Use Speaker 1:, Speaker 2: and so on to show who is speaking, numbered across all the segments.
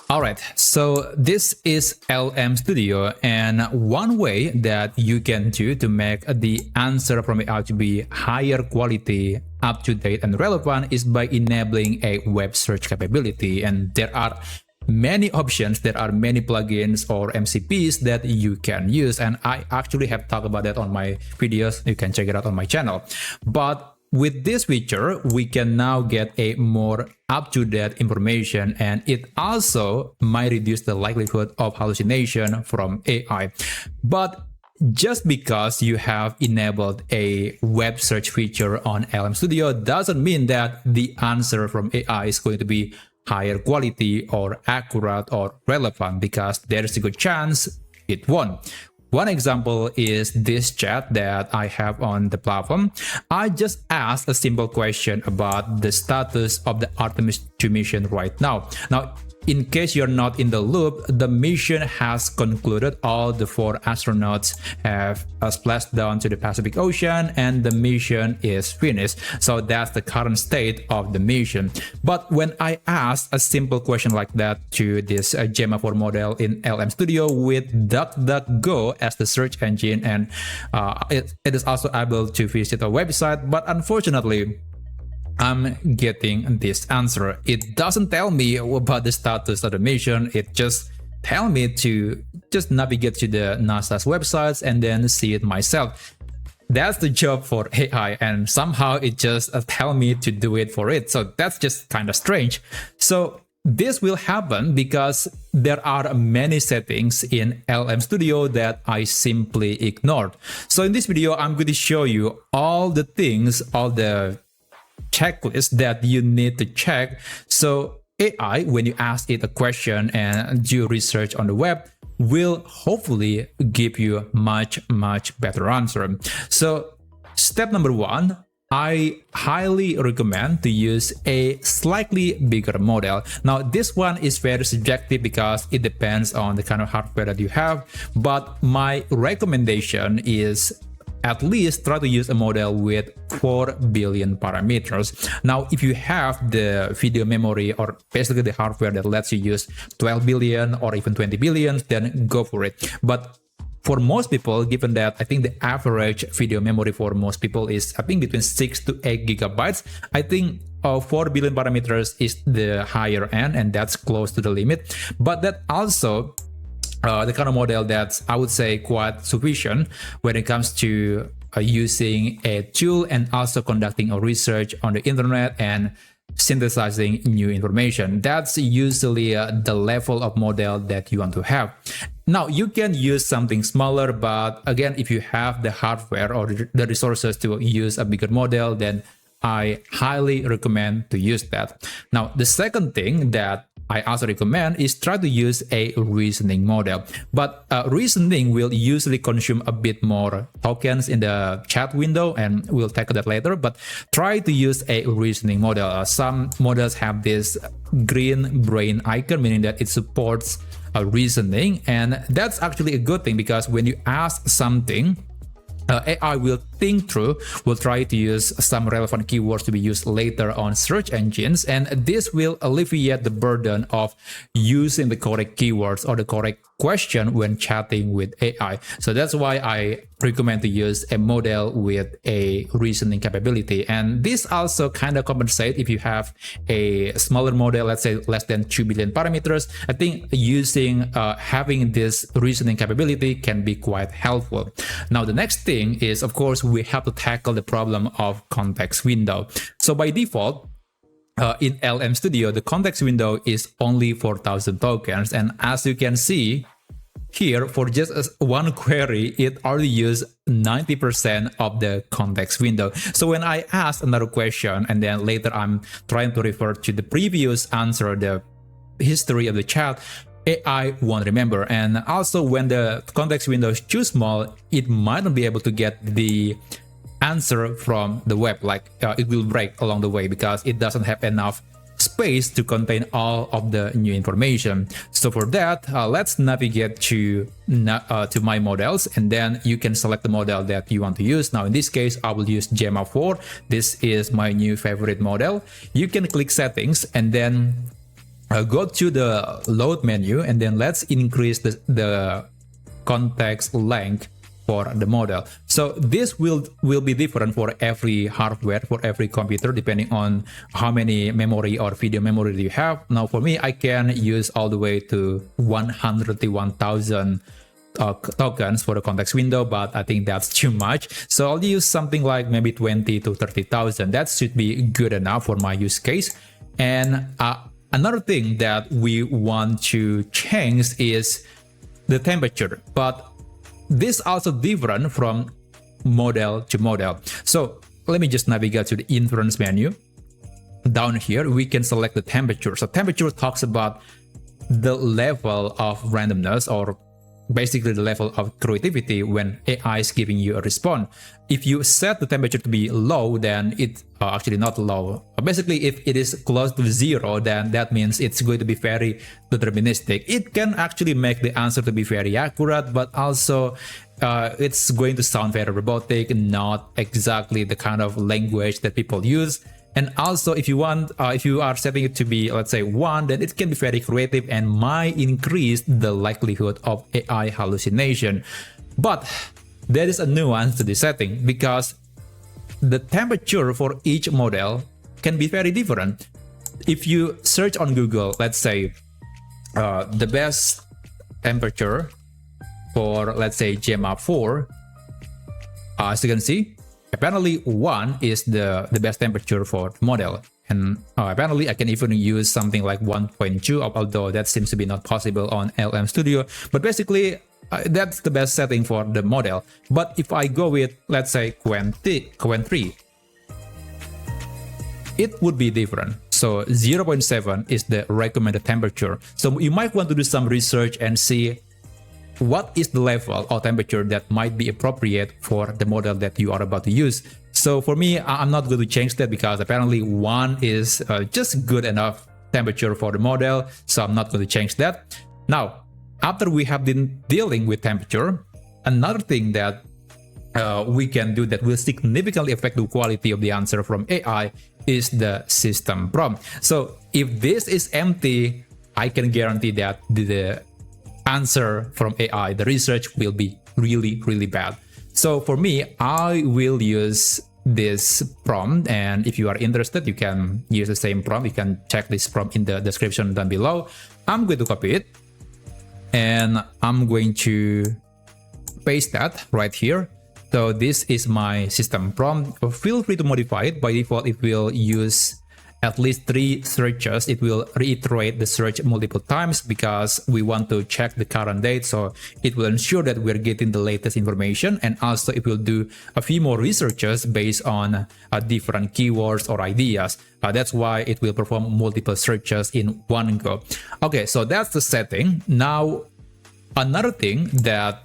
Speaker 1: Alright, so this is LM Studio, and one way that you can do to make the answer from AI to be higher quality, up-to-date, and relevant is by enabling a web search capability. And there are many options, there are many plugins or MCPs that you can use, and I actually have talked about that on my videos. You can check it out on my channel. But with this feature, we can now get a more up-to-date information, and it also might reduce the likelihood of hallucination from AI. But just because you have enabled a web search feature on LM Studio doesn't mean that the answer from AI is going to be higher quality or accurate or relevant, because there's a good chance it won't. One example is this chat that I have on the platform. I just asked a simple question about the status of the Artemis 2 mission right now. Now, in case you're not in the loop, the mission has concluded. All the 4 astronauts have splashed down to the Pacific Ocean, and the mission is finished. So that's the current state of the mission. But when I asked a simple question like that to this Gemma 4 model in LM Studio with DuckDuckGo as the search engine, and it is also able to visit a website, but unfortunately, I'm getting this answer. It doesn't tell me about the status of the mission. It just tells me to just navigate to the NASA's websites and then see it myself. That's the job for AI, and somehow it just tells me to do it for it. So that's just kind of strange. So this will happen because there are many settings in LM Studio that I simply ignored. So in this video, I'm going to show you all the things, all the checklist that you need to check, so AI, when you ask it a question and do research on the web, will hopefully give you much better answer. So step number 1, I highly recommend to use a slightly bigger model. Now this one is very subjective because it depends on the kind of hardware that you have, but my recommendation is at least try to use a model with 4 billion parameters. Now, if you have the video memory or basically the hardware that lets you use 12 billion or even 20 billion, then go for it. But for most people, given that I think the average video memory for most people is, I think, between 6 to 8 gigabytes, I think 4 billion parameters is the higher end, and that's close to the limit. But that also the kind of model that's, I would say, quite sufficient when it comes to using a tool and also conducting a research on the internet and synthesizing new information. That's usually the level of model that you want to have. Now, you can use something smaller, but again, if you have the hardware or the resources to use a bigger model, then I highly recommend to use that. Now, the second thing that I also recommend is try to use a reasoning model. But reasoning will usually consume a bit more tokens in the chat window, and we'll tackle that later. But try to use a reasoning model. Some models have this green brain icon, meaning that it supports reasoning. And that's actually a good thing, because when you ask something, AI will think through, will try to use some relevant keywords to be used later on search engines, and this will alleviate the burden of using the correct keywords or the correct question when chatting with AI. So that's why I recommend to use a model with a reasoning capability. And this also kind of compensates if you have a smaller model, let's say less than 2 billion parameters. I think using having this reasoning capability can be quite helpful. Now, the next thing is, of course, we have to tackle the problem of context window. So by default, in LM Studio, the context window is only 4,000 tokens. And as you can see here, for just one query, it already used 90% of the context window. So when I ask another question, and then later I'm trying to refer to the previous answer, the history of the chat, AI won't remember. And also, when the context window is too small, it might not be able to get the answer from the web, like it will break along the way because it doesn't have enough space to contain all of the new information. So for that, let's navigate to my models, and then you can select the model that you want to use. Now in this case, I will use Gemma 4. This is my new favorite model. You can click settings, and then go to the load menu, and then let's increase the context length for the model. So this will be different for every hardware, for every computer, depending on how many memory or video memory you have. Now for me, I can use all the way to 131,000 tokens for the context window, but I think that's too much. So I'll use something like maybe 20 to 30,000. That should be good enough for my use case. And another thing that we want to change is the temperature, but this also different from model to model. So let me just navigate to the inference menu. Down here, we can select the temperature. So temperature talks about the level of randomness, or basically the level of creativity when AI is giving you a response. If you set the temperature to be low, then it's actually not low. Basically, if it is close to 0, then that means it's going to be very deterministic. It can actually make the answer to be very accurate, but also it's going to sound very robotic, not exactly the kind of language that people use. And also, if you are setting it to be, let's say, 1, then it can be very creative and might increase the likelihood of AI hallucination. But there is a nuance to this setting, because the temperature for each model can be very different. If you search on Google, let's say, the best temperature for, let's say, Gemma 4, as you can see, apparently 1 is the best temperature for the model. And apparently I can even use something like 1.2, although that seems to be not possible on LM Studio. But basically, that's the best setting for the model. But if I go with, let's say, Qwen 3, it would be different. So 0.7 is the recommended temperature. So you might want to do some research and see what is the level or temperature that might be appropriate for the model that you are about to use. So for me, I'm not going to change that, because apparently 1 is just good enough temperature for the model. So I'm not going to change that. Now, after we have been dealing with temperature, another thing that we can do that will significantly affect the quality of the answer from AI is the system prompt. So if this is empty, I can guarantee that the answer from AI, the research, will be really, really bad. So for me, I will use this prompt, and if you are interested, you can use the same prompt. You can check this prompt in the description down below. I'm going to copy it, and I'm going to paste that right here. So this is my system prompt. Feel free to modify it. By default, it will use at least 3 searches. It will reiterate the search multiple times because we want to check the current date. So it will ensure that we're getting the latest information, and also it will do a few more researches based on different keywords or ideas. That's why it will perform multiple searches in one go. Okay, so that's the setting. Now, another thing that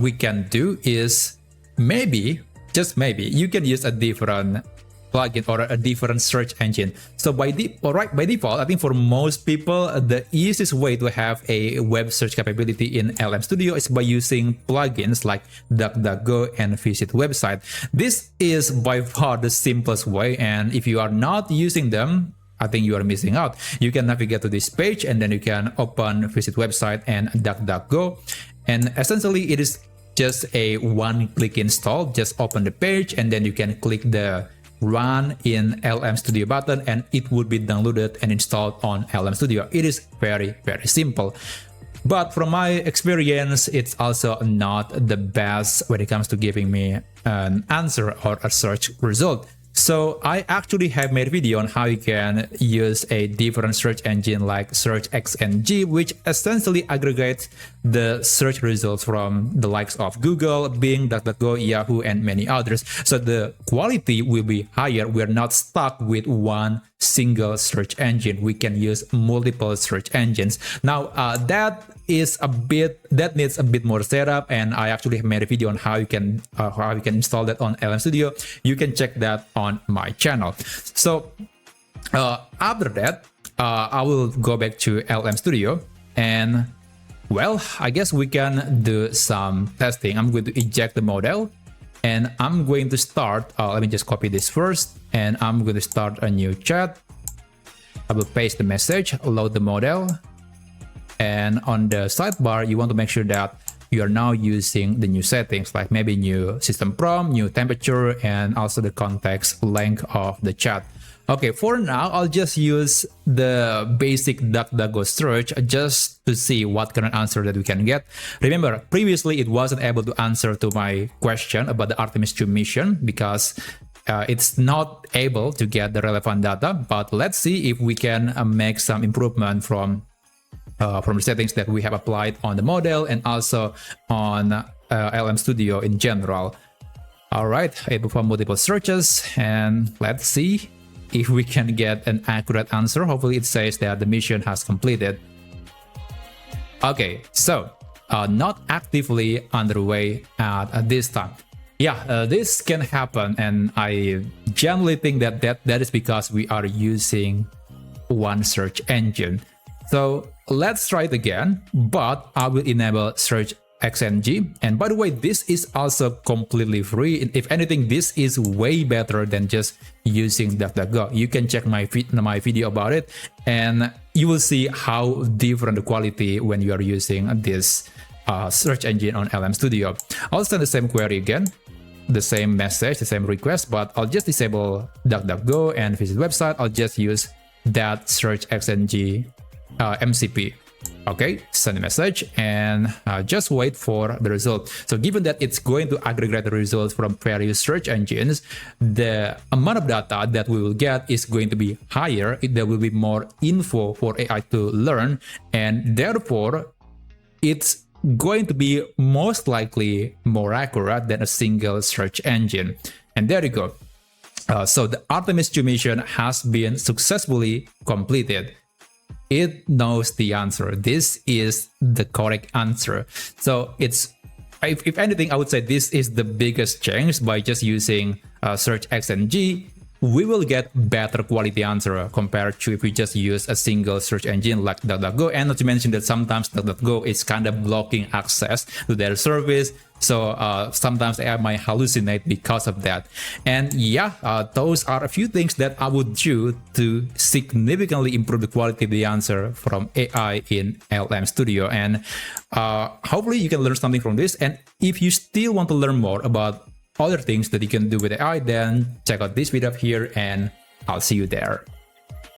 Speaker 1: we can do is maybe, just maybe, you can use a different plugin or a different search engine. So by default, I think for most people, the easiest way to have a web search capability in LM Studio is by using plugins like DuckDuckGo and Visit Website. This is by far the simplest way, and if you are not using them, I think you are missing out. You can navigate to this page, and then you can open Visit Website and DuckDuckGo, and essentially it is just a one-click install. Just open the page, and then you can click the Run in LM Studio button, and it would be downloaded and installed on LM Studio. It is very, very simple. But from my experience, it's also not the best when it comes to giving me an answer or a search result. So I actually have made a video on how you can use a different search engine like SearXNG, which essentially aggregates the search results from the likes of Google, Bing, DuckDuckGo, Yahoo, and many others. So the quality will be higher. We're not stuck with one single search engine. We can use multiple search engines. Now that needs a bit more setup, and I actually have made a video on how you can install that on LM Studio. You can check that on my channel. So after that, I will go back to LM Studio, and well, I guess we can do some testing. I'm going to eject the model, and I'm going to start. Let me just copy this first, and I'm going to start a new chat. I will paste the message, load the model, and on the sidebar, you want to make sure that you are now using the new settings, like maybe new system prompt, new temperature, and also the context length of the chat. Okay, for now, I'll just use the basic DuckDuckGo search just to see what kind of answer that we can get. Remember, previously it wasn't able to answer to my question about the Artemis 2 mission because it's not able to get the relevant data. But let's see if we can make some improvement from the settings that we have applied on the model and also on LM Studio in general. All right, I perform multiple searches and let's see if we can get an accurate answer. Hopefully it says that the mission has completed. Okay, so not actively underway at this time. Yeah, this can happen, and I generally think that that is because we are using one search engine. So let's try it again, but I will enable SearXNG. And by the way, this is also completely free. If anything, this is way better than just using DuckDuckGo. You can check my video about it, and you will see how different the quality when you are using this search engine on LM Studio. I'll send the same query again, the same message, the same request, but I'll just disable DuckDuckGo and visit the website. I'll just use that SearXNG MCP. Okay, send a message and just wait for the result. So given that it's going to aggregate the results from various search engines, the amount of data that we will get is going to be higher. There will be more info for AI to learn, and therefore it's going to be most likely more accurate than a single search engine. And there you go. So the Artemis 2 mission has been successfully completed. It knows the answer. This is the correct answer. So it's, if anything, I would say this is the biggest change. By just using SearXNG, we will get better quality answer compared to if we just use a single search engine like DuckDuckGo. And not to mention that sometimes DuckDuckGo is kind of blocking access to their service. So sometimes AI might hallucinate because of that. And yeah, those are a few things that I would do to significantly improve the quality of the answer from AI in LM Studio. And hopefully you can learn something from this. And if you still want to learn more about other things that you can do with AI, then check out this video here and I'll see you there.